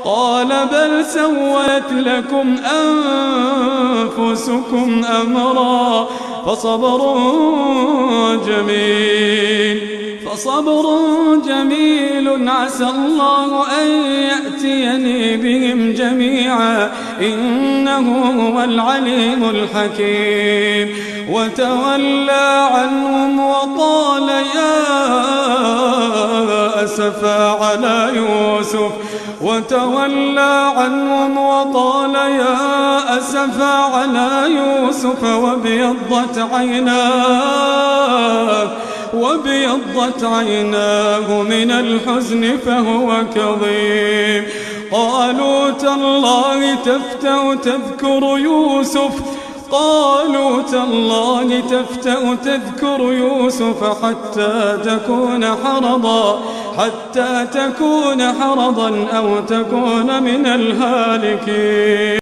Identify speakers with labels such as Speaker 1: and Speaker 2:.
Speaker 1: قال بل سولت لكم أنفسكم أمرا فصبر جميل عسى الله أن يأتيني بهم جميعا إنه هو العليم الحكيم. وتولى عنهم وقال يا أسفا على يوسف وابيضت عيناه من الحزن فهو كظيم. قالوا تالله تفتأ تذكر يوسف حتى تكون حرضا أو تكون من الهالكين.